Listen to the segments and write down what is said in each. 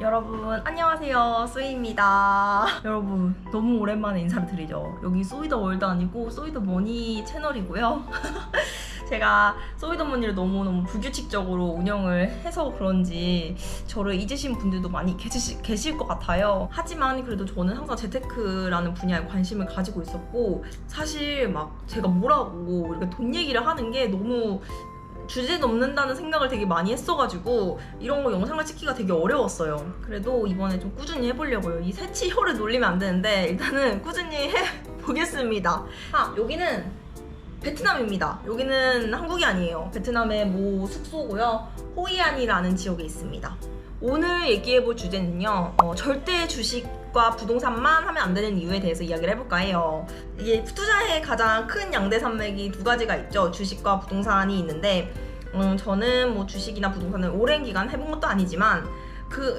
여러분 안녕하세요, 수희입니다. 여러분 너무 오랜만에 인사를 드리죠. 여기 소이더월드 아니고 소이더머니 채널이고요. 제가 소이더머니를 너무너무 불규칙적으로 운영을 해서 그런지 저를 잊으신 분들도 많이 계실 것 같아요. 하지만 그래도 저는 항상 재테크라는 분야에 관심을 가지고 있었고, 사실 막 제가 뭐라고 이렇게 돈 얘기를 하는 게 너무 주제 넘는다는 생각을 되게 많이 했어가지고 이런 거 영상을 찍기가 되게 어려웠어요. 그래도 이번에 좀 꾸준히 해보려고요. 이 새치혀를 놀리면 안 되는데 일단은 꾸준히 해보겠습니다. 여기는 베트남입니다. 여기는 한국이 아니에요. 베트남의 모 숙소고요. 호이안이라는 지역에 있습니다. 오늘 얘기해볼 주제는요, 절대 주식과 부동산만 하면 안 되는 이유에 대해서 이야기를 해볼까 해요. 이게 투자의 가장 큰 양대 산맥이 두 가지가 있죠. 주식과 부동산이 있는데, 저는 뭐 주식이나 부동산을 오랜 기간 해본 것도 아니지만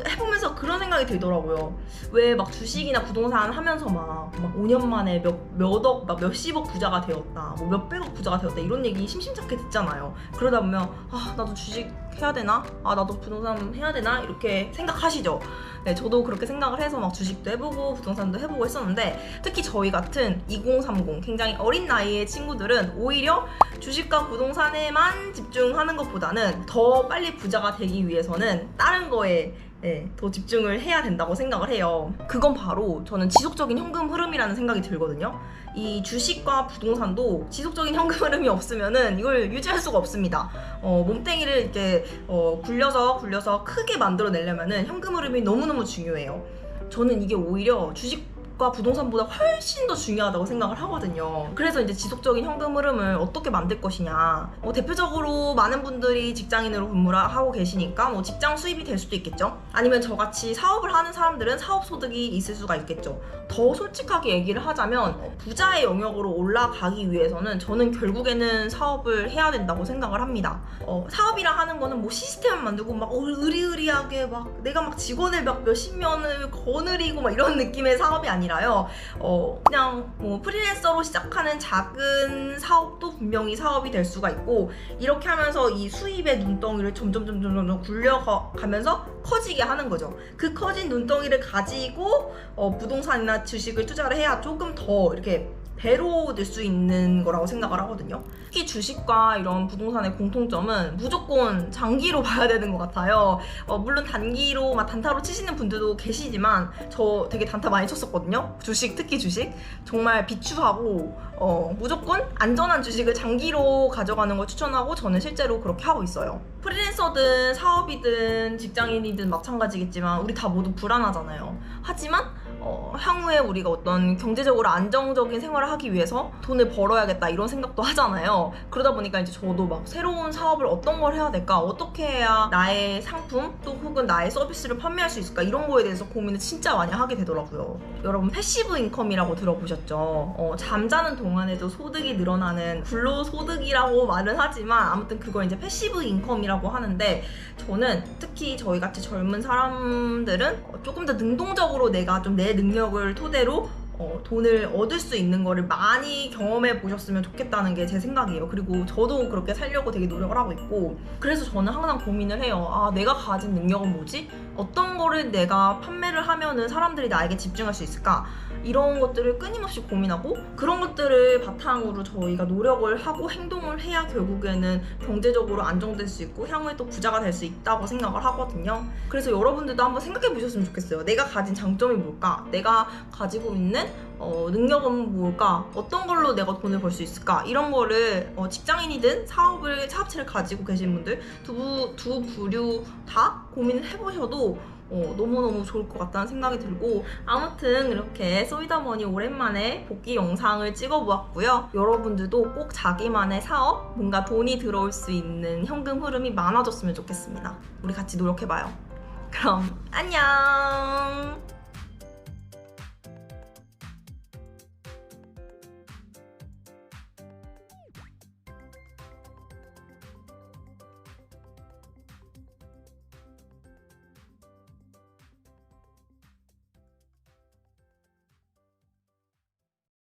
해보면서 그런 생각이 들더라고요. 왜 막 주식이나 부동산 하면서 막 5년 만에 몇억, 막 몇십억 부자가 되었다, 뭐 몇백억 부자가 되었다, 이런 얘기 심심찮게 듣잖아요. 그러다 보면 나도 주식 해야 되나? 나도 부동산 해야 되나? 이렇게 생각하시죠. 네, 저도 그렇게 생각을 해서 막 주식도 해보고 부동산도 해보고 했었는데, 특히 저희 같은 2030 굉장히 어린 나이의 친구들은 오히려 주식과 부동산에만 집중하는 것보다는 더 빨리 부자가 되기 위해서는 다른 거에 더 집중을 해야 된다고 생각을 해요. 그건 바로 저는 지속적인 현금 흐름이라는 생각이 들거든요. 이 주식과 부동산도 지속적인 현금 흐름이 없으면은 이걸 유지할 수가 없습니다. 몸뚱이를 이렇게 굴려서 크게 만들어내려면은 현금 흐름이 너무너무 중요해요. 저는 이게 오히려 주식과 부동산보다 훨씬 더 중요하다고 생각을 하거든요. 그래서 이제 지속적인 현금 흐름을 어떻게 만들 것이냐, 대표적으로 많은 분들이 직장인으로 근무를 하고 계시니까 뭐 직장 수입이 될 수도 있겠죠. 아니면 저같이 사업을 하는 사람들은 사업 소득이 있을 수가 있겠죠. 더 솔직하게 얘기를 하자면 부자의 영역으로 올라가기 위해서는 저는 결국에는 사업을 해야 된다고 생각을 합니다. 사업이라 하는 거는 뭐 시스템을 만들고 막 의리의리하게 막 내가 막 직원을 막 몇십 명을 거느리고 막 이런 느낌의 사업이 아니라요. 그냥 뭐 프리랜서로 시작하는 작은 사업도 분명히 사업이 될 수가 있고, 이렇게 하면서 이 수입의 눈덩이를 점점 굴려가면서 커지게 하는 거죠. 그 커진 눈덩이를 가지고 부동산이나 주식을 투자를 해야 조금 더 이렇게 배로 늘 수 있는 거라고 생각을 하거든요. 특히 주식과 이런 부동산의 공통점은 무조건 장기로 봐야 되는 것 같아요. 물론 단기로 막 단타로 치시는 분들도 계시지만 저 되게 단타 많이 쳤었거든요. 특히 주식 정말 비추하고 무조건 안전한 주식을 장기로 가져가는 걸 추천하고, 저는 실제로 그렇게 하고 있어요. 프리랜서든 사업이든 직장인이든 마찬가지겠지만 우리 다 모두 불안하잖아요. 하지만 향후에 우리가 어떤 경제적으로 안정적인 생활을 하기 위해서 돈을 벌어야겠다 이런 생각도 하잖아요. 그러다 보니까 이제 저도 막 새로운 사업을 어떤 걸 해야 될까, 어떻게 해야 나의 상품 또 혹은 나의 서비스를 판매할 수 있을까, 이런 거에 대해서 고민을 진짜 많이 하게 되더라고요. 여러분 패시브 인컴이라고 들어보셨죠? 잠자는 동안에도 소득이 늘어나는 불로소득이라고 말은 하지만 아무튼 그걸 이제 패시브 인컴이라고 하는데, 저는 특히 저희 같이 젊은 사람들은 조금 더 능동적으로 내가 좀 내 능력을 토대로 돈을 얻을 수 있는 거를 많이 경험해 보셨으면 좋겠다는 게 제 생각이에요. 그리고 저도 그렇게 살려고 되게 노력을 하고 있고, 그래서 저는 항상 고민을 해요. 내가 가진 능력은 뭐지? 어떤 거를 내가 판매를 하면은 사람들이 나에게 집중할 수 있을까? 이런 것들을 끊임없이 고민하고, 그런 것들을 바탕으로 저희가 노력을 하고 행동을 해야 결국에는 경제적으로 안정될 수 있고 향후에 또 부자가 될 수 있다고 생각을 하거든요. 그래서 여러분들도 한번 생각해 보셨으면 좋겠어요. 내가 가진 장점이 뭘까? 내가 가지고 있는 능력은 뭘까? 어떤 걸로 내가 돈을 벌 수 있을까? 이런 거를 직장인이든 사업체를 가지고 계신 분들 두 부류 다 고민을 해보셔도 너무너무 좋을 것 같다는 생각이 들고, 아무튼 이렇게 소이더머니 오랜만에 복귀 영상을 찍어보았고요. 여러분들도 꼭 자기만의 사업, 뭔가 돈이 들어올 수 있는 현금 흐름이 많아졌으면 좋겠습니다. 우리 같이 노력해봐요. 그럼 안녕.